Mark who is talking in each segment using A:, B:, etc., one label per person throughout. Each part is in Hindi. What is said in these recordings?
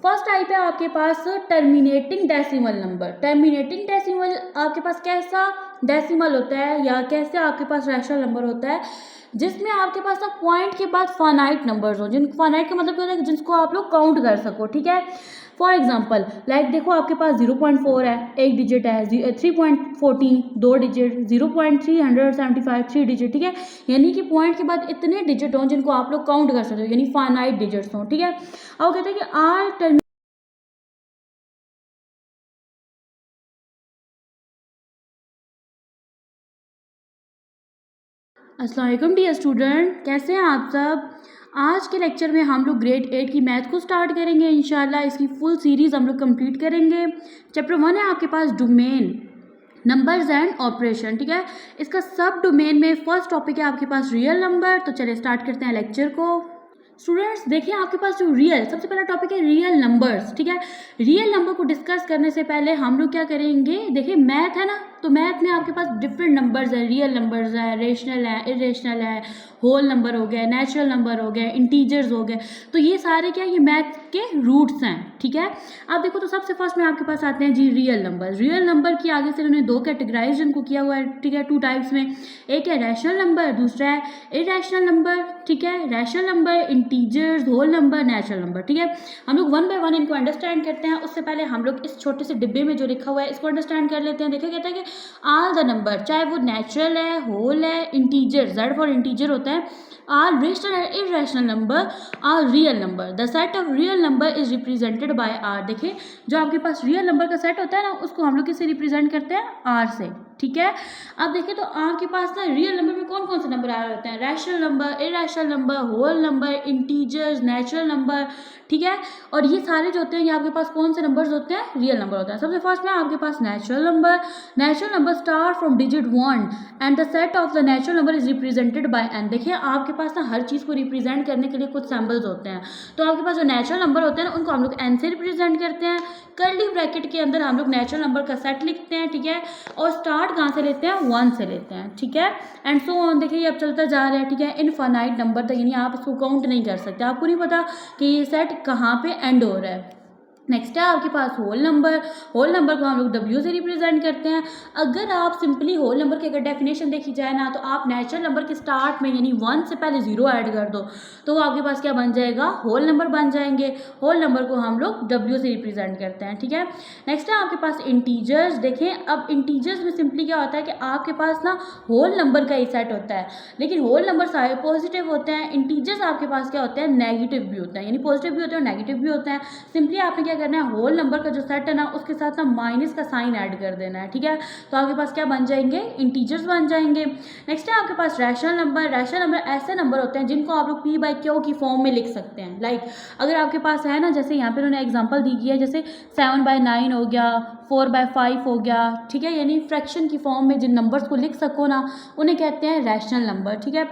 A: फर्स्ट टाइप है आपके पास terminating decimal number. Terminating decimal आपके पास कैसा डेसिमल होता है या कैसे आपके पास रैशनल नंबर होता है जिसमें आपके पास ना पॉइंट के बाद फाइनाइट नंबर्स हो। जिन फाइनाइट का मतलब क्या होता है, जिसको आप लोग काउंट कर सको, ठीक है। फॉर एग्जांपल लाइक देखो आपके पास 0.4 है, एक डिजिट है, 3.14 दो डिजिट, 0.375 थ्री डिजिट, ठीक है। यानी कि पॉइंट के बाद इतने डिजिट हों जिनको आप लोग काउंट कर सकते हो, यानी फाइनाइट डिजिट्स हों, ठीक है। अब कहते हैं कि आर अस्सलाम वालेकुम डियर स्टूडेंट, कैसे हैं आप सब। आज के लेक्चर में हम लोग ग्रेड 8 की मैथ को स्टार्ट करेंगे इंशाल्लाह। इसकी फुल सीरीज़ हम लोग कंप्लीट करेंगे। चैप्टर 1 है आपके पास डोमेन, नंबर्स एंड ऑपरेशन, ठीक है। इसका सब डोमेन में फर्स्ट टॉपिक है आपके पास रियल नंबर। तो चलिए स्टार्ट करते हैं लेक्चर को। स्टूडेंट्स देखिए आपके पास जो रियल, सबसे पहला टॉपिक है रियल नंबर्स, ठीक है। रियल नंबर को डिस्कस करने से पहले हम लोग क्या करेंगे, देखिए मैथ है ना, तो मैथ में आपके पास डिफरेंट नंबर्स है, रियल नंबर्स है, रेशनल है, इरेशनल है, होल नंबर हो गया, नेचुरल नंबर हो गए, इंटीजर्स हो गए। तो ये सारे क्या, ये मैथ के रूट्स हैं, ठीक है। अब देखो तो सबसे फर्स्ट में आपके पास आते हैं जी रियल नंबर। रियल नंबर की आगे से उन्होंने दो कैटेगराइजेशन को किया हुआ है, ठीक है, टू टाइप्स में। एक है रैशनल नंबर, दूसरा है इरेशनल नंबर, ठीक है। Rational number, integers, whole number, natural number, ठीक है। हम लोग वन बाय वन इनको अंडरस्टैंड करते हैं। उससे पहले हम लोग इस छोटे से डिब्बे में जो लिखा हुआ है इसको अंडरस्टैंड कर लेते हैं। देखिए कहता है कि ऑल द नंबर, चाहे वो नेचुरल है, होल है, इंटीजर, जेड फॉर इंटीजर होता है, are rational and irrational number are real number. The set of real number is represented by R. देखिए जो आपके पास रियल नंबर का सेट होता है ना, उसको हम लोग किससे रिप्रेजेंट करते हैं, आर से, ठीक है। अब देखिए तो आपके पास ना रियल नंबर में कौन कौन से नंबर आ रहे होते हैं, rational number, irrational number, whole number, integers, natural number, ठीक है। और ये सारे जो होते हैं ये आपके पास कौन से नंबर्स होते हैं, रियल नंबर होता है। सबसे फर्स्ट में आपके पास natural number. Natural number start from digit 1 and the set of the natural number is represented by N. देखिए आपके पास ना हर चीज़ को रिप्रेजेंट करने के लिए कुछ सिंबल्स होते हैं। तो आपके पास जो नेचुरल नंबर होते हैं ना, उनको हम लोग एन से रिप्रेजेंट करते हैं। कर्ली ब्रैकेट के अंदर हम लोग नेचुरल नंबर का सेट लिखते हैं, ठीक है। और स्टार्ट कहाँ से लेते हैं, 1 से लेते हैं, ठीक है। एंड सो ऑन, देखिए ये अब चलता जा रहा है, ठीक है, इनफाइनाइट नंबर तक, यानी आप इसको काउंट नहीं कर सकते, आपको नहीं पता कि ये सेट कहाँ पे एंड हो रहा है। नेक्स्ट है आपके पास होल नंबर। होल नंबर को हम लोग डब्ल्यू से रिप्रेजेंट करते हैं। अगर आप सिंपली होल नंबर की अगर डेफिनेशन देखी जाए ना, तो आप नेचुरल नंबर के स्टार्ट में यानी 1 से पहले 0 ऐड कर दो तो वो आपके पास क्या बन जाएगा, होल नंबर बन जाएंगे। होल नंबर को हम लोग डब्ल्यू से रिप्रेजेंट करते हैं, ठीक है। नेक्स्ट है आपके पास इंटीजर्स। देखें अब इंटीजर्स में सिंपली क्या होता है कि आपके पास ना होल नंबर का ही सेट होता है, लेकिन होल नंबर सारे पॉजिटिव होते हैं। इंटीजर्स आपके पास क्या होते हैं, नेगेटिव भी होता है, यानी पॉजिटिव भी होते हैं और नेगेटिव भी होते हैं। सिंपली आपने क्या करना है, होल नंबर का जो सेट है ना, उसके साथ ना माइनस का साइन ऐड कर देना है, ठीक है। तो आपके पास क्या बन जाएंगे, इंटीजर्स बन जाएंगे। नेक्स्ट है आपके पास रैशनल नंबर। रैशनल नंबर ऐसे नंबर होते हैं जिनको आप लोग पी बाई क्यू की फॉर्म में लिख सकते हैं। लाइक अगर आपके पास है ना, जैसे यहाँ पे उन्होंने एग्जांपल दी है, जैसे 7/9 हो गया, 4/5 हो गया, ठीक है, यानी फ्रैक्शन की फॉर्म में जिन नंबर्स को लिख सको ना, उन्हें कहते हैं रैशनल नंबर, ठीक है।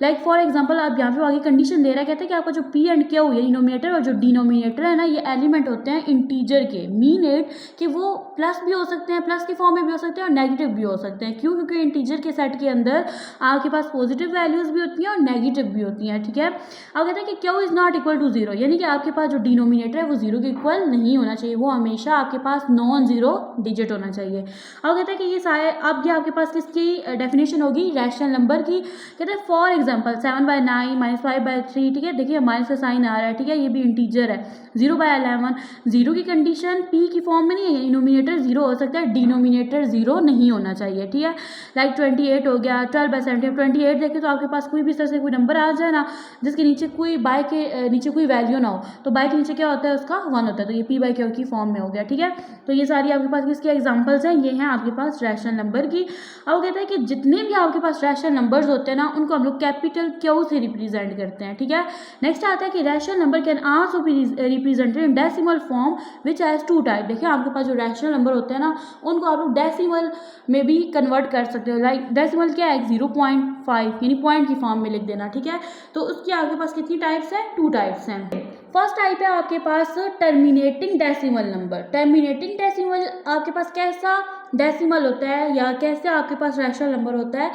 A: लाइक फॉर एग्जांपल आप यहाँ पे आगे कंडीशन दे रहा है, कहते हैं कि आपका जो पी एंड क्यू ये डिनोमिनेटर और जो डिनोमिनेटर है ना, ये एलिमेंट होते हैं इंटीजर के। मीन इट कि वो प्लस भी हो सकते हैं, प्लस की फॉर्म में भी हो सकते हैं और नेगेटिव भी हो सकते हैं। क्यों, क्योंकि इंटीजर के सेट के अंदर आपके पास पॉजिटिव वैल्यूज भी होती हैं और नेगेटिव भी होती हैं, ठीक है। अब कहते हैं कि Q is not equal to 0, यानी कि आपके पास जो डिनोमिनेटर है वो 0 के इक्वल नहीं होना चाहिए, वो हमेशा आपके पास नॉन जीरो डिजिट होना चाहिए। अब कहते हैं कि ये सारे, अब ये आपके पास किसकी डेफिनेशन होगी, रैशनल नंबर की। कहते हैं फॉर एग्जाम्पल 7/9 -5/3, ठीक है, देखिए माइनस का साइन आ रहा है, ठीक है, ये भी इंटीजर है। 0/11, 0 की कंडीशन पी की फॉर्म में नहीं है, डिनोमिनेटर 0 हो सकता है, डिनोमिनेटर 0 नहीं होना चाहिए, ठीक है। लाइक 28 हो गया, 12/17, 28 देखें तो आपके पास कोई भी इस तरह से कोई नंबर आ जाए ना जिसके नीचे कोई बाय के नीचे कोई वैल्यू ना हो, तो बाय के नीचे क्या होता है, उसका 1 होता है, तो ये पी बाई क्यू की फॉर्म में हो गया, ठीक है। तो ये सारी आपके पास किसकी एग्जाम्पल्स हैं, ये हैं आपके पास रैशनल नंबर की। अब कहते हैं कि जितने भी आपके पास रैशनल नंबर्स होते हैं ना, उनको हम लोग कैपिटल क्यू से रिप्रेजेंट करते हैं, ठीक है। नेक्स्ट आता है कि rational number can also be represented in decimal form which has 2 type. देखिए आपके पास जो रैशनल नंबर होते हैं ना, उनको आप लोग डेसिमल में भी कन्वर्ट कर सकते हो। लाइक डेसिमल क्या है, 0.5 यानी पॉइंट की फॉर्म में लिख देना, ठीक है। तो उसके आपके पास कितनी टाइप्स है, 2 टाइप्स हैं। फर्स्ट टाइप है आपके पास terminating decimal number. Terminating decimal आपके पास कैसा डेसिमल होता है या कैसे आपके पास रैशनल नंबर होता है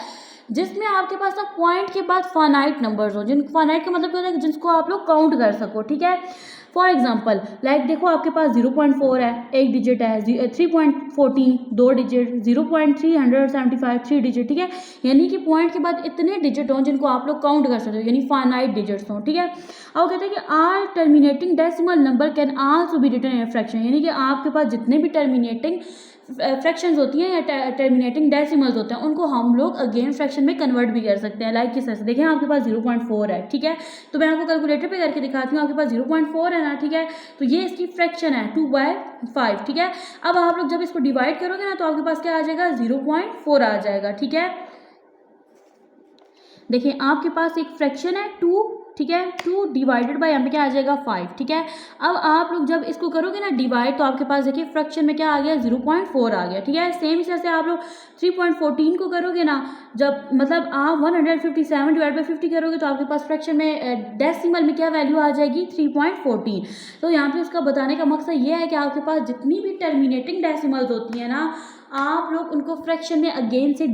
A: जिसमें आपके पास ना पॉइंट के बाद फाइनाइट नंबर्स हो। जिन फाइनाइट का मतलब क्या होता है, जिसको आप लोग काउंट कर सको, ठीक है। फॉर एग्जांपल लाइक देखो आपके पास 0.4 है, एक डिजिट है, 3.14 दो डिजिट, 0.375 थ्री डिजिट, ठीक है। यानी कि पॉइंट के बाद इतने डिजिट हों जिनको आप लोग काउंट कर सकते हो, यानी फाइनाइट डिजिट्स हों, ठीक है। और कहते हैं कि all terminating decimal number can also be written in fraction, यानी कि आपके पास जितने भी टर्मिनेटिंग फ्रैक्शंस होती हैं या टर्मिनेटिंग डेसिमल्स होते हैं उनको हम लोग अगेन फ्रैक्शन में कन्वर्ट भी कर सकते हैं। लाइक किस तरह से देखें, आपके पास 0.4 है, ठीक है, तो मैं आपको कैलकुलेटर पे करके दिखाती हूँ। आपके पास 0.4 है ना, ठीक है, तो ये इसकी फ्रैक्शन है 2/5, ठीक है। अब आप लोग जब इसको डिवाइड करोगे ना तो आपके पास क्या आ जाएगा, 0.4 आ जाएगा, ठीक है। देखिए आपके पास एक फ्रैक्शन है 2, ठीक है, 2 डिवाइडेड बाय यहाँ पे क्या आ जाएगा 5, ठीक है। अब आप लोग जब इसको करोगे ना डिवाइड तो आपके पास देखिए फ्रैक्शन में क्या आ गया, 0.4 आ गया, ठीक है। सेम इस तरह से आप लोग 3.14 को करोगे ना, जब मतलब आप 157 डिवाइड बाई 50 करोगे तो आपके पास फ्रैक्शन में डेसिमल में क्या वैल्यू आ जाएगी, 3.14। तो यहाँ पे उसका बताने का मकसद ये है कि आपके पास जितनी भी टर्मिनेटिंग डेसिमल्स होती हैं ना, आप लोग उनको फ्रैक्शन में अगेन से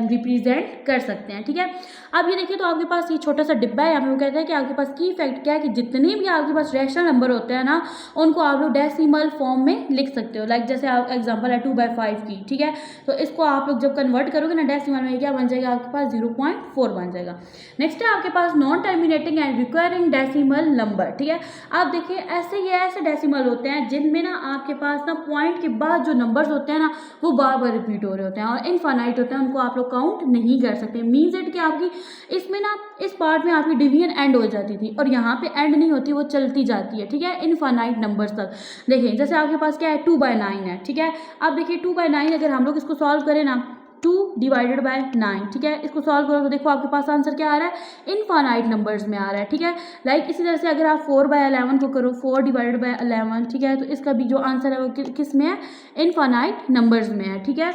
A: रिप्रेजेंट कर सकते हैं, ठीक है। अब ये देखिए तो आपके पास ये छोटा सा डिब्बा है, यहाँ पे वो कहता है कि आपके पास की फैक्ट क्या है कि जितने भी आपके पास रैशनल नंबर होते हैं ना उनको आप लोग डेसिमल फॉर्म में लिख सकते हो। लाइक जैसे आप एग्जांपल है 2/5 की, ठीक है, तो इसको आप लोग जब कन्वर्ट करोगे ना डेसिमल में क्या बन जाएगा, आपके पास 0.4 बन जाएगा। नेक्स्ट है आपके पास non terminating and recurring decimal number, ठीक है। आप देखिए ऐसे डेसिमल होते हैं जिनमें ना आपके पास ना पॉइंट के बाद जो नंबर्स होते हैं ना वो बार बार रिपीट हो रहे होते हैं और इनफाइनाइट होते हैं, उनको आप लोग काउंट नहीं कर सकते। मीन्स इट कि आपकी इसमें ना इस पार्ट में आपकी डिवीजन एंड हो जाती थी और यहाँ पे एंड नहीं होती, वो चलती जाती है, ठीक है, इनफाइनाइट नंबर्स तक। देखिए जैसे आपके पास क्या है 2/9 है, ठीक है। अब देखिए 2/9 अगर हम लोग इसको सॉल्व करें ना 2 डिवाइडेड बाय 9, ठीक है, इसको सॉल्व करो तो देखो आपके पास आंसर क्या आ रहा है, इनफाइनाइट नंबर्स में आ रहा है, ठीक है। लाइक इसी तरह से अगर आप 4/11 को करो 4 डिवाइडेड बाय 11, ठीक है, तो इसका भी जो आंसर है वो किस में है, इनफाइनाइट नंबर्स में है, ठीक है।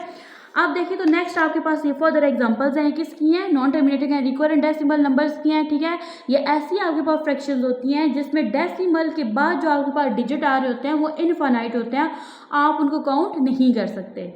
A: अब देखिए तो नेक्स्ट आपके पास ये फर्दर एग्जांपल्स हैं, किसकी हैं, non terminating and recurrent decimal numbers की हैं, ठीक है। ये ऐसी आपके पास फ्रैक्शंस होती हैं जिसमें डेसिमल के बाद जो आपके पास डिजिट आ रहे होते हैं वो इनफाइनाइट होते हैं, आप उनको काउंट नहीं कर सकते।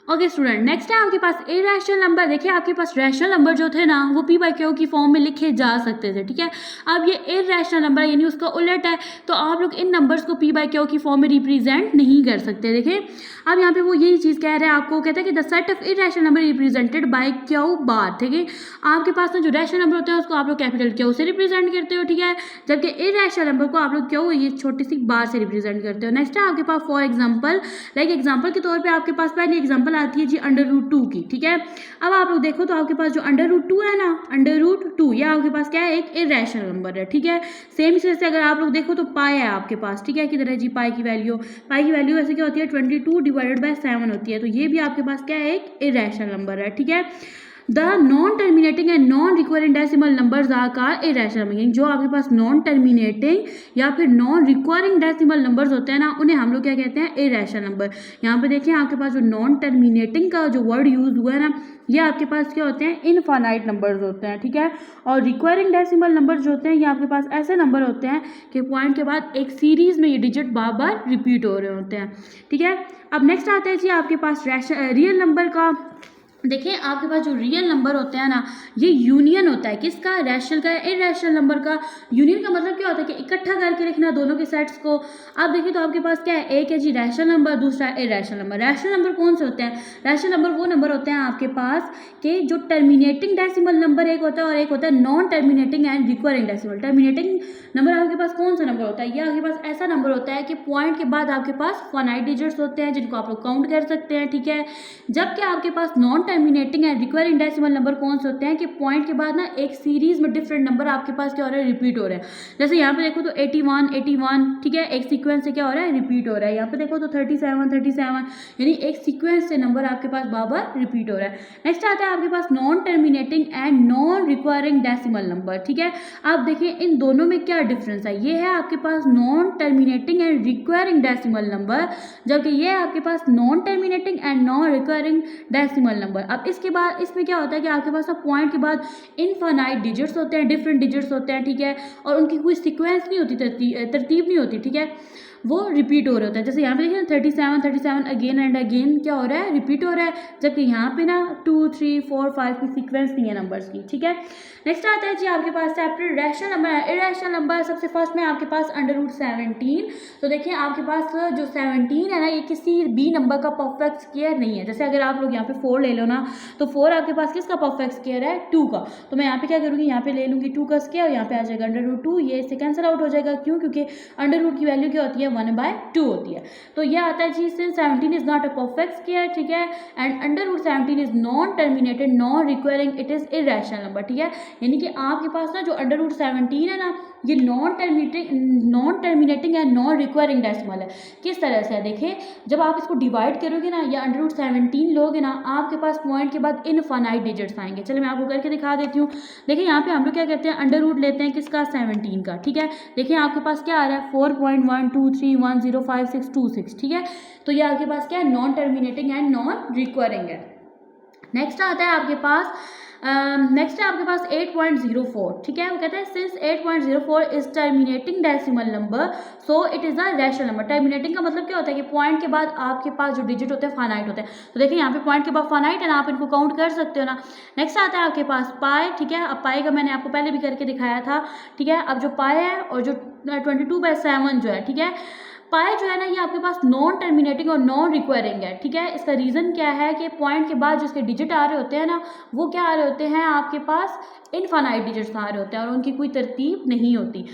A: ओके स्टूडेंट, नेक्स्ट है आपके पास इरेशनल नंबर। देखिए आपके पास रैशनल नंबर जो थे ना वो p/q की फॉर्म में लिखे जा सकते थे, ठीक है। अब ये इरेशनल नंबर यानी उसका उलट है, तो आप लोग इन नंबर्स को p/q की फॉर्म में रिप्रेजेंट नहीं कर सकते। देखिए अब यहाँ पे वो यही चीज़ कह रहे हैं आपको, कहते हैं कि the set of irrational number represented by q⁻, ठीक है। आपके पास ना जो रैशनल नंबर होता है उसको आप लोग कैपिटल Q से रिप्रेजेंट करते हो, ठीक है, जबकि इरेशनल नंबर को आप लोग Q ये छोटी सी बार से रिप्रेजेंट करते हो। नेक्स्ट है आपके पास फॉर एग्जाम्पल, लाइक एग्जाम्पल के तौर पर आपके पास पहली एग्जाम्पल आती है जी √2 की, ठीक है। अब आप लोग देखो तो आपके पास जो √2 है ना, √2 ये आपके पास क्या है, एक इरेशनल नंबर है, ठीक है। सेम इसी से अगर आप लोग देखो तो पाई है आपके पास, ठीक है, किधर है जी पाई की वैल्यू वैसे क्या होती है 22 डिवाइडेड बाय 7 होती है, तो ये भी आपके पास क्या है, एक इरेशनल नंबर है, ठीक है। The non terminating and non recurring decimal numbers are called irrational number. जो आपके पास नॉन टर्मिनेटिंग या फिर नॉन रिक्वायरिंग डेसिमल नंबर्स होते हैं ना उन्हें हम लोग क्या कहते हैं, इरेशनल नंबर। यहाँ पे देखिए आपके पास जो नॉन टर्मिनेटिंग का जो वर्ड यूज हुआ है ना ये आपके पास क्या होते हैं, इनफाइनाइट नंबर्स होते हैं, ठीक है। और रिक्वायरिंग डेसिमल नंबर जो होते हैं ये आपके पास ऐसे नंबर होते हैं कि पॉइंट के बाद एक सीरीज में ये डिजिट बार बार रिपीट हो रहे होते हैं, ठीक है। अब नेक्स्ट आता है जी आपके पास रियल नंबर का। देखिए आपके पास जो रियल नंबर होते हैं ना ये यूनियन होता है, किसका, रैशनल का, इरेशनल नंबर का। यूनियन का मतलब क्या होता है कि इकट्ठा करके लिखना दोनों के सेट्स को। अब देखिए तो आपके पास क्या है, एक है जी रैशनल नंबर, दूसरा है इरेशनल नंबर। रैशनल नंबर कौन से होते हैं, रैशनल नंबर वो नंबर होते हैं आपके पास के जो टर्मिनेटिंग डेसिमल नंबर एक होता है और एक होता है non terminating and recurring decimal. Terminating number आपके पास कौन सा नंबर होता है, ये आपके पास ऐसा नंबर होता है कि पॉइंट के बाद आपके पास फाइनाइट डिजिट्स होते हैं जिनको आप लोग काउंट कर सकते हैं, ठीक है। जबकि आपके पास non terminating and recurring decimal number कौन से होते हैं कि पॉइंट के बाद ना एक सीरीज में डिफरेंट नंबर आपके पास क्या हो रहा है, रिपीट हो रहा है। जैसे यहाँ पे देखो तो 81 ठीक है, एक सीक्वेंस से क्या हो रहा है, रिपीट हो रहा है। यहाँ पे देखो तो 37 यानी एक सीक्वेंस से नंबर आपके पास बार बार रिपीट हो रहा है। नेक्स्ट आता है आपके पास non terminating and non recurring decimal number, ठीक है। आप देखिए इन दोनों में क्या डिफरेंस है, ये है आपके पास non terminating and recurring decimal number, जबकि ये है आपके पास non terminating and non recurring decimal number. अब इसके बाद इसमें क्या होता है कि आपके पास पॉइंट के बाद इनफाइनाइट डिजिट्स होते हैं, डिफरेंट डिजिट्स होते हैं, ठीक है, और उनकी कोई सीक्वेंस नहीं होती, तरतीब नहीं होती, ठीक है। वो रिपीट हो रहे होते हैं। जैसे यहाँ पे देखिए ना 37 अगेन एंड अगेन क्या हो रहा है, रिपीट हो रहा है, जबकि यहाँ पे ना 2 3 4 5 की सीक्वेंस नहीं है नंबर्स की, ठीक है। नेक्स्ट आता है जी आपके पास चैप्टर रैशनल नंबर है। इरेशनल नंबर सबसे फर्स्ट में आपके पास √17। तो देखिए आपके पास जो 17 है ना, ये किसी भी नंबर का परफेक्ट स्क्वायर नहीं है। जैसे अगर आप लोग यहाँ पे 4 ले लो ना, तो 4 आपके पास किसका परफेक्ट स्क्वायर है, 2 का। तो मैं यहाँ पे क्या करूँगी, यहाँ पे ले लूँगी 2 का स्क्वायर, यहाँ पे आ जाएगा √2, ये इससे कैंसिल आउट हो जाएगा। क्यों? क्योंकि √ की वैल्यू क्या होती है, 1/2 होती है। तो ये आता है जी since 17 is not a perfect square, ठीक है, and √17 is non terminated non recurring, it is irrational number, ठीक है। यानी कि आपके पास ना जो √17 है ना, ये नॉन टर्मिनेटिंग है, नॉन रिक्वायरिंग डेसिमल है। किस तरह से है, देखिए जब आप इसको डिवाइड करोगे ना या √17 लोगे ना, आपके पास पॉइंट के बाद इनफाइनाइट डिजिट्स आएंगे। चलिए मैं आपको करके दिखा देती हूँ। देखिए यहाँ पे हम लोग क्या करते हैं, √ लेते हैं किसका, 17 का, ठीक है। देखिए आपके पास क्या आ रहा है, 4.123105626, ठीक है। तो ये आपके पास क्या है, non terminating and non requiring है। नेक्स्ट आता है आपके पास 8.04, ठीक है। वो कहते हैं since 8.04 is terminating decimal number so it is a rational number. Terminating का मतलब क्या होता है कि पॉइंट के बाद आपके पास जो डिजिट होते हैं फाइनाइट होते हैं। तो देखिए यहाँ पे पॉइंट के बाद फाइनाइट है ना, आप इनको काउंट कर सकते हो ना। नेक्स्ट आता है आपके पास पाई, ठीक है। अब पाई का मैंने आपको पहले भी करके दिखाया था, ठीक है। अब जो पाई है और जो 22/7 जो है, ठीक है, पाई जो है ना, ये आपके पास नॉन टर्मिनेटिंग और नॉन रिक्वायरिंग है, ठीक है। इसका रीज़न क्या है कि पॉइंट के बाद जो इसके डिजिट आ रहे होते हैं ना, वो क्या आ रहे होते हैं, आपके पास इनफाइनाइट डिजिट्स आ रहे होते हैं और उनकी कोई तरतीब नहीं होती।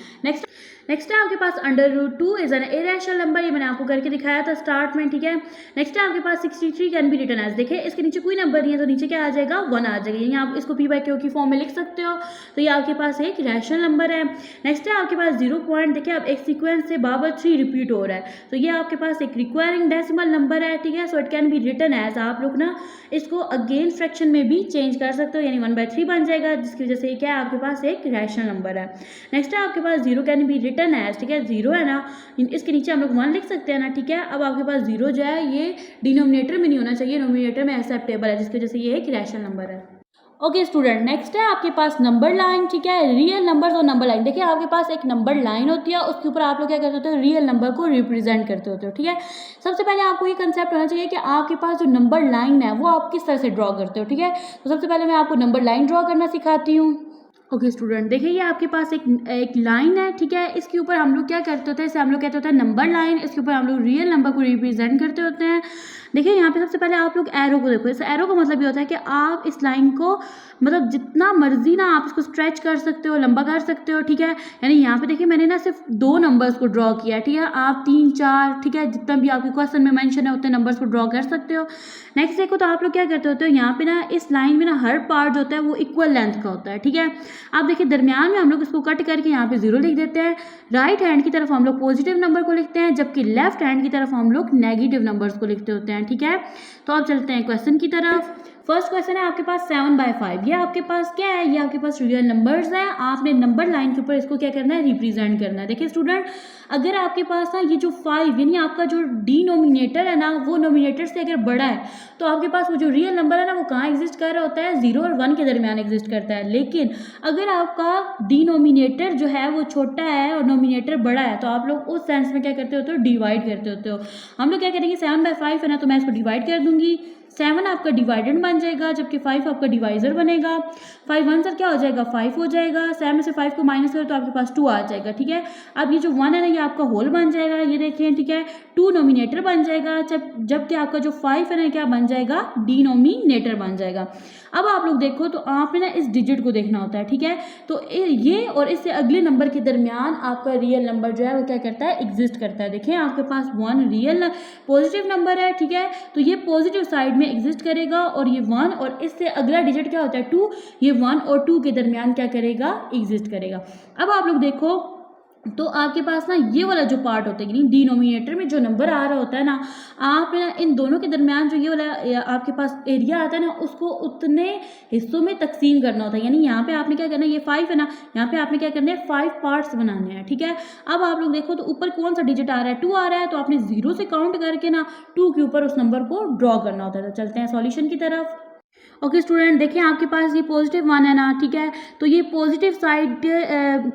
A: नेक्स्ट है आपके पास √2 इज एन इरेशनल नंबर, ये मैंने आपको करके दिखाया था स्टार्ट में, ठीक है। नेक्स्ट है आपके पास 63 कैन बी रिटन एज, देखिए इसके नीचे कोई नंबर नहीं है तो नीचे क्या आ जाएगा, 1 आ जाएगा। यानी आप इसको p/q की फॉर्म में लिख सकते हो। तो ये आपके पास एक रैशनल नंबर है। नेक्स्ट है आपके पास 0 पॉइंट, देखिए अब एक सीक्वेंस से बाबर 3 रिपीट हो रहा है, तो ये आपके पास एक रिक्वायरिंग डेसिमल नंबर है, ठीक है। So it can be written as, आप लोग ना इसको अगेन फ्रैक्शन में भी चेंज कर सकते हो, यानी 1/3 बन जाएगा, जिसकी वजह से क्या है, आपके पास एक रैशनल नंबर है। नेक्स्ट है आपके पास 0 कैन बी रिटन एज, ठीक है। 0 है ना, इसके नीचे हम लोग 1 लिख सकते हैं ना, ठीक है। अब आपके पास 0 जो है ये डिनोमिनेटर में नहीं होना चाहिए, नोमिनेटर में एक्सेप्टेबल है, जिसकी वजह से ये एक रैशनल नंबर है। ओके स्टूडेंट, नेक्स्ट है आपके पास नंबर लाइन, ठीक है। रियल नंबर्स और नंबर लाइन, देखिए आपके पास एक नंबर लाइन होती है, उसके ऊपर आप लोग क्या करते होते हो, रियल नंबर को रिप्रेजेंट करते होते हो, ठीक है। सबसे पहले आपको ये कंसेप्ट होना चाहिए कि आपके पास जो नंबर लाइन है वो आप किस तरह से ड्रॉ करते हो, ठीक है। तो सबसे पहले मैं आपको नंबर लाइन ड्रॉ करना सिखाती हूँ। ओके स्टूडेंट, देखिए ये आपके पास एक लाइन है, ठीक है। इसके ऊपर हम लोग क्या करते होते हैं, इसे हम लोग कहते होते हैं नंबर लाइन। इसके ऊपर हम लोग रियल नंबर को रिप्रेजेंट करते होते हैं। देखिए यहाँ पे सबसे पहले आप लोग एरो को देखो। इस एरो का मतलब ये होता है कि आप इस लाइन को मतलब जितना मर्जी ना आप इसको स्ट्रेच कर सकते हो, लंबा कर सकते हो, ठीक है। यानी यहाँ पे देखिए मैंने ना सिर्फ 2 नंबर्स को ड्रॉ किया है, ठीक है। आप 3 4, ठीक है, जितना भी आपके क्वेश्चन में मेंशन है उतने नंबर्स को ड्रॉ कर सकते हो। नेक्स्ट देखो तो आप लोग क्या करते होते हो, यहाँ पे ना इस लाइन में ना हर पार्ट जो होता है वो इक्वल लेंथ का होता है, ठीक है। आप देखिए दरमियान में हम लोग इसको कट करके यहाँ पे 0 लिख देते हैं। राइट हैंड की तरफ हम लोग पॉजिटिव नंबर को लिखते हैं, जबकि लेफ्ट हैंड की तरफ हम लोग नेगेटिव नंबर्स को लिखते होते हैं, ठीक है। तो अब चलते हैं क्वेश्चन की तरफ। फर्स्ट क्वेश्चन है आपके पास 7/5। ये आपके पास क्या है, ये आपके पास रियल नंबर्स हैं। आपने नंबर लाइन के ऊपर इसको क्या करना है, रिप्रेजेंट करना है। देखिए स्टूडेंट, अगर आपके पास ना ये जो 5 यानी आपका जो डिनोमिनेटर है ना, वो नोमिनेटर से अगर बड़ा है तो आपके पास वो जो रियल नंबर है ना, वो कहाँ एग्जिस्ट कर रहा होता है, 0 और 1 के दरमियान एग्जिस्ट करता है। लेकिन अगर आपका डिनोमिनेटर जो है वो छोटा है और नोमिनेटर बड़ा है, तो आप लोग उस सेंस में क्या करते होते हो, डिवाइड करते होते हो। हम लोग क्या करेंगे, 7/5 है ना, तो मैं इसको डिवाइड कर दूंगी। 7 आपका डिवाइडेंड बन जाएगा, जबकि 5 आपका डिवाइजर बनेगा। 5 1 सर क्या हो जाएगा, 5 हो जाएगा। 7 में से 5 को माइनस करो तो आपके पास 2 आ जाएगा, ठीक है। अब ये जो 1 है ना, ये आपका होल बन जाएगा, ये देखिए, ठीक है। 2 नोमिनेटर बन जाएगा, जबकि आपका जो 5 है ना, क्या बन जाएगा, डिनोमिनेटर बन जाएगा। अब आप लोग देखो तो आपने ना इस डिजिट को देखना होता है, ठीक है। तो ये और इससे अगले नंबर के दरमियान आपका रियल नंबर जो है वो क्या करता है, एग्जिस्ट करता है। देखिए आपके पास 1 रियल पॉजिटिव नंबर है, ठीक है। तो ये पॉजिटिव साइड में एग्जिस्ट करेगा और ये 1 और इससे अगला डिजिट क्या होता है, 2, ये 1 और 2 के दरमियान क्या करेगा, एग्जिस्ट करेगा। अब आप लोग देखो तो आपके पास ना ये वाला जो पार्ट होता है, डिनोमिनेटर में जो नंबर आ रहा होता है ना, आप ना इन दोनों के दरमियान जो ये वाला आपके पास एरिया आता है ना, उसको उतने हिस्सों में तकसीम करना होता है। यानी यहाँ पे आपने क्या करना है, ये 5 है ना, यहाँ पे आपने क्या करना है, 5 पार्ट्स बनाने हैं, ठीक है। अब आप लोग देखो तो ऊपर कौन सा डिजिट आ रहा है, 2 आ रहा है, तो आपने 0 से काउंट करके ना 2 के ऊपर उस नंबर को ड्रॉ करना होता है। तो चलते हैं सॉल्यूशन की तरफ। ओके स्टूडेंट, देखिए आपके पास ये पॉजिटिव 1 है ना, ठीक है। तो ये पॉजिटिव साइड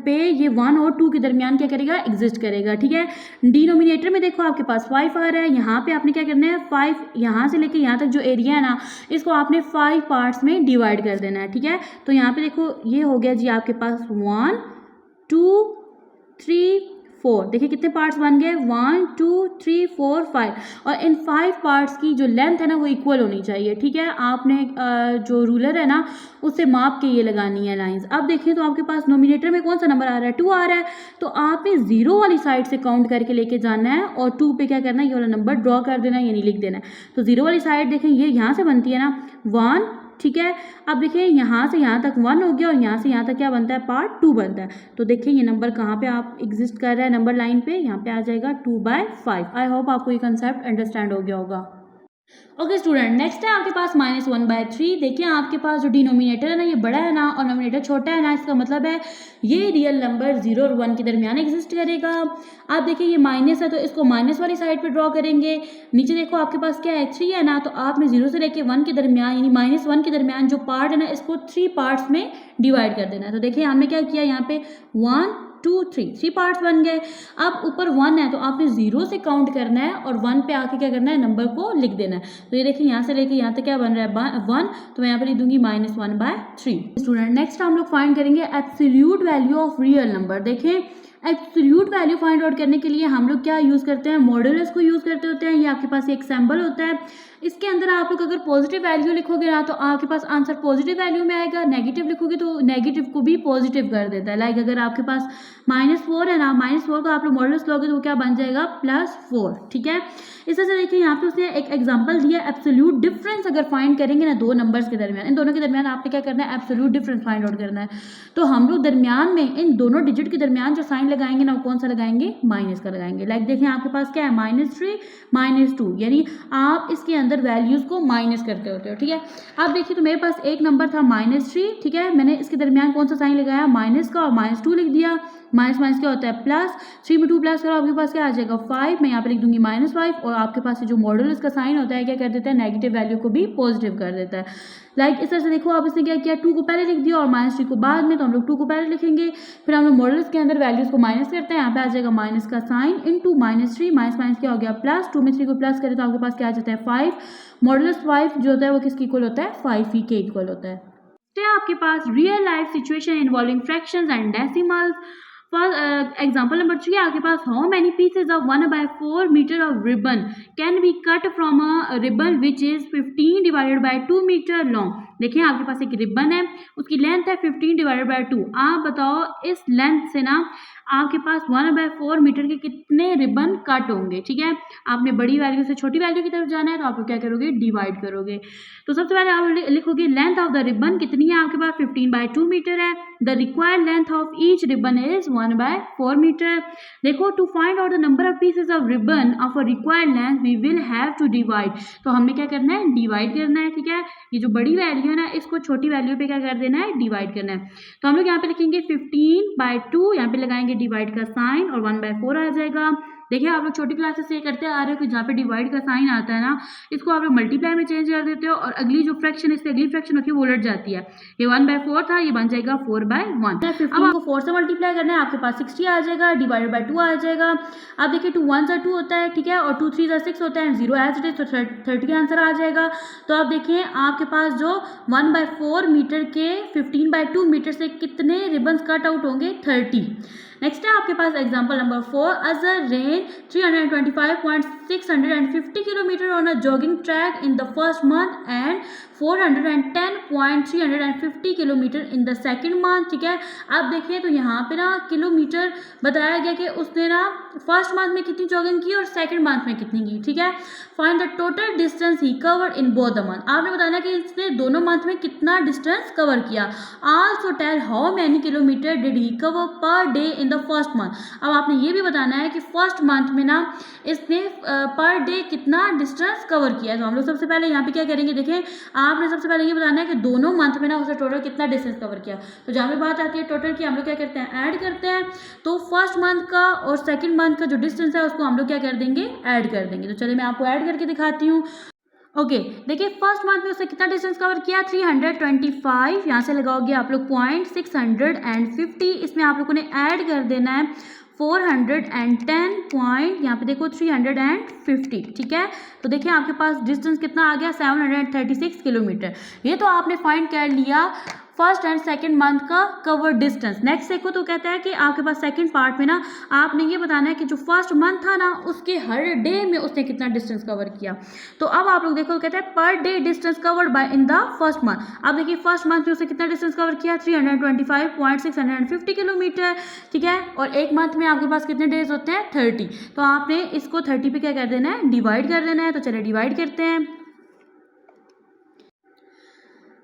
A: पे ये 1 और 2 के दरमियान क्या करेगा, एग्जिस्ट करेगा, ठीक है। डिनोमिनेटर में देखो आपके पास 5 आ रहा है, यहाँ पे आपने क्या करना है 5 यहाँ से लेके यहाँ तक जो एरिया है ना, इसको आपने 5 पार्ट्स में डिवाइड कर देना है, ठीक है। तो यहाँ पे देखो ये हो गया जी आपके पास 1 2 3 4, देखिए कितने पार्ट्स बन गए 1 2 3 4 5, और इन 5 पार्ट्स की जो लेंथ है ना वो इक्वल होनी चाहिए, ठीक है। आपने जो रूलर है ना उससे माप के ये लगानी है लाइंस। अब देखिए तो आपके पास नोमिनेटर में कौन सा नंबर आ रहा है, 2 आ रहा है, तो आपने 0 वाली साइड से काउंट करके लेके जाना है और 2 पे क्या करना है, ये वाला नंबर ड्रॉ कर देना है, यानी लिख देना है। तो 0 वाली साइड देखें ये यहाँ से बनती है ना 1, ठीक है। अब देखिए यहाँ से यहाँ तक 1 हो गया और यहाँ से यहाँ तक क्या बनता है, पार्ट 2 बनता है। तो देखिए ये नंबर कहाँ पे आप एग्जिस्ट कर रहा है, नंबर लाइन पे, यहाँ पे आ जाएगा 2/5। आई होप आपको ये कंसेप्ट अंडरस्टैंड हो गया होगा। ओके स्टूडेंट, नेक्स्ट है आपके पास -1/3। देखिए आपके पास जो डिनोमिनेटर है ना ये बड़ा है ना और नोमिनेटर छोटा है ना, इसका मतलब है ये रियल नंबर 0 और 1 के दरमियान एग्जिस्ट करेगा। आप देखिए ये माइनस है तो इसको माइनस वाली साइड पे ड्रॉ करेंगे। नीचे देखो आपके पास क्या है 3 है ना, तो आपने 0 से लेके 1 के दरमियान यानी -1 के दरमियान जो पार्ट है ना इसको 3 पार्ट्स में डिवाइड कर देना है। तो देखिए हमने क्या किया, यहाँ पे 1 2 3 पार्ट्स बन गए। अब ऊपर 1 है तो आपने 0 से काउंट करना है और 1 पे आके क्या करना है, नंबर को लिख देना है। तो ये देखिए यहाँ से लेके यहाँ तक क्या बन रहा है 1, तो मैं यहाँ पे लिख दूंगी -1/3। स्टूडेंट नेक्स्ट हम लोग फाइंड करेंगे absolute value of real number. देखें एब्सोल्यूट वैल्यू फाइंड आउट करने के लिए हम लोग क्या यूज़ करते हैं, मॉडुलस को यूज़ करते होते हैं। ये आपके पास एक सिंबल होता है, इसके अंदर आप लोग अगर पॉजिटिव वैल्यू लिखोगे ना तो आपके पास आंसर पॉजिटिव वैल्यू में आएगा, नेगेटिव लिखोगे तो नेगेटिव को भी पॉजिटिव कर देता है। लाइक अगर आपके पास -4 है ना, -4 का आप लोग मॉडुलस लोगे तो वो क्या बन जाएगा +4, ठीक है। इस तरह से देखिए यहाँ पे उसने एक एग्जांपल दिया, एब्सोल्यूट डिफरेंस अगर फाइंड करेंगे ना दो नंबर्स के दरमियान, इन दोनों के दरमियान आपने क्या करना है, एब्सोल्यूट डिफरेंस फाइंड आउट करना है। तो हम लोग दरमियान में इन दोनों डिजिट के दरमियान जो साइन लगाएंगे ना वो कौन सा लगाएंगे, माइनस का लगाएंगे। लाइक देखें आपके पास क्या है -3 -2, यानी आप इसके अंदर वैल्यूज को माइनस करते होते हो, ठीक है। अब देखिए तो मेरे पास एक नंबर था -3, ठीक है, मैंने इसके दरमियान कौन सा साइन लगाया, माइनस का, और -2 लिख दिया। माइनस माइनस क्या होता है प्लस, 3 में 2 प्लस करो आपके पास क्या आ जाएगा 5, मैं यहाँ पे लिख दूंगी -5, और आपके पास जो मॉडुलस का साइन होता है क्या कर देता है, नेगेटिव वैल्यू को भी पॉजिटिव कर देता है। लाइक इस तरह से देखो आप इसने क्या किया, 2 को पहले लिख दिया और -3 को बाद में, तो हम लोग 2 को पहले लिखेंगे, फिर हम लोग मॉडुलस के अंदर वैल्यूज को माइनस करते हैं, यहाँ पे आ जाएगा माइनस का साइन इनटू -3, माइनस माइनस क्या हो गया प्लस, 2 में 3 को प्लस करें तो आपके पास क्या आ जाता है 5, मॉडुलस 5 जो होता है वो किसके इक्वल होता है, 5 ही के इक्वल होता है। तो आपके पास real life situation involving fractions and decimals. First example number 3 आपके पास, how many pieces of 1/4 metre of ribbon can be cut from a ribbon which is 15 divided by 2 metre long. देखिए आपके पास एक रिबन है, उसकी लेंथ है 15 डिवाइडेड बाय 2। आप बताओ इस लेंथ से ना आपके पास 1/4 मीटर के कितने रिबन कट होंगे, ठीक है। आपने बड़ी वैल्यू से छोटी वैल्यू की तरफ जाना है तो आप लोग क्या करोगे, डिवाइड करोगे। तो सबसे पहले आप लिखोगे लेंथ ऑफ द रिबन कितनी है, आपके पास 15/2 मीटर है। The required length of each ribbon is 1/4 metre. देखो to find out the number of pieces of ribbon of a required length we will have to divide. तो हमें क्या करना है, डिवाइड करना है, ठीक है। ये जो बड़ी वैल्यू है ना इसको छोटी वैल्यू पे क्या कर देना है, डिवाइड करना है। तो हम लोग यहाँ पे लिखेंगे 15/2, यहाँ पे लगाएंगे डिवाइड का साइन और 1/4 आ जाएगा। देखिए आप लोग छोटी क्लासेस से ये करते आ रहे हो कि जहाँ पे डिवाइड का साइन आता है ना इसको आप लोग मल्टीप्लाई में चेंज कर देते हो और अगली जो फ्रैक्शन इससे अगली फ्रैक्शन होती है वो उलट जाती है। ये 1/4 था, ये बन जाएगा 4/1। अब आपको 4 से मल्टीप्लाई करना है, आपके पास 60 आ जाएगा, डिवाइडेड बाय 2 आ जाएगा। अब देखिए 2 1 2 होता है, ठीक है, और 2 3 6 होता है, 0 एज इट इज, तो 30 का आंसर आ जाएगा। तो आप देखिए आपके पास जो 1/4 मीटर के 15/2 मीटर से कितने रिबन्स कट आउट होंगे, 30। नेक्स्ट है आपके पास एग्जांपल नंबर 4, अजर rain 325.650 kilometre on a jogging track in the first month and 410.350 kilometre in the second month, ठीक है। अब देखिए तो यहाँ पे ना किलोमीटर बताया गया कि उसने ना फर्स्ट मंथ में कितनी जॉगिंग की और सेकंड मंथ में कितनी की, ठीक है। Find the total distance he covered in both the month. आपने बताना कि इसने दोनों मंथ में कितना डिस्टेंस कवर किया। Also tell how many kilometre did he cover per day in the first month. अब आपने ये भी बताना है कि फर्स्ट मंथ में ना इसने पर डे कितना डिस्टेंस कवर किया है। तो हम लोग सबसे पहले यहाँ पे क्या करेंगे, देखें आपने सबसे पहले ये बताना है कि दोनों मंथ में ना उसने टोटल कितना डिस्टेंस कवर किया। तो जहाँ पे बात आती है टोटल की, हम लोग क्या करते हैं, ऐड करते हैं। तो फर्स्ट मंथ का और सेकंड मंथ का जो डिस्टेंस है उसको हम लोग क्या कर देंगे, ऐड कर देंगे। तो चलिए मैं आपको ऐड करके दिखाती हूँ। ओके देखिए फर्स्ट मंथ में उसने कितना डिस्टेंस कवर किया 325, यहाँ से लगाओगे आप लोग पॉइंट 650, इसमें आप लोगों ने ऐड कर देना है 410 पॉइंट, यहाँ पे देखो 350, ठीक है। तो देखिए आपके पास डिस्टेंस कितना आ गया 736 किलोमीटर। ये तो आपने फाइंड कर लिया फर्स्ट एंड सेकंड मंथ का कवर डिस्टेंस। नेक्स्ट देखो तो कहता है कि आपके पास सेकंड पार्ट में ना आपने ये बताना है कि जो फर्स्ट मंथ था ना उसके हर डे में उसने कितना डिस्टेंस कवर किया। तो अब आप लोग देखो कहता है per day distance covered by in the first month. अब देखिए फर्स्ट मंथ में उसने कितना डिस्टेंस कवर किया 325.650 किलोमीटर, ठीक है। और एक मंथ में आपके पास कितने डेज होते हैं 30, तो आपने इसको 30 पे क्या कर देना है डिवाइड कर देना है। तो चलिए डिवाइड करते हैं।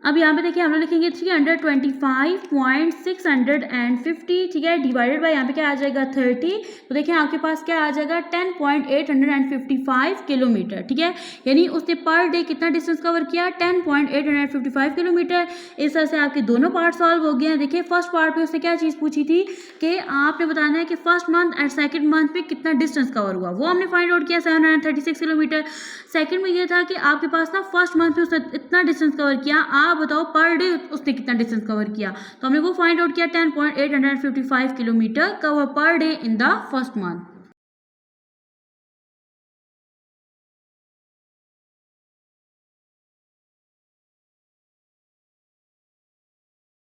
A: अब यहाँ पे देखिए हम लोग लिखेंगे 325.650, ठीक है, डिवाइडेड बाय यहाँ पे क्या आ जाएगा 30। तो देखिए आपके पास क्या आ जाएगा 10.855 किलोमीटर, ठीक है। यानी उसने पर डे कितना डिस्टेंस कवर किया 10.855 किलोमीटर। इस तरह से आपके दोनों पार्ट सॉल्व हो गए हैं। देखिए फर्स्ट पार्ट में उसने क्या चीज़ पूछी थी कि आपने बताना है कि first month and second month में कितना डिस्टेंस कवर हुआ, वो हमने फाइंड आउट किया 736 किलोमीटर। सेकेंड में ये था कि आपके पास ना फर्स्ट मंथ में उसने इतना डिस्टेंस कवर किया, आप बताओ पर डे उसने कितना डिस्टेंस कवर किया। तो हमने वो फाइंड आउट किया 10.855 kilometre cover per day in the first month.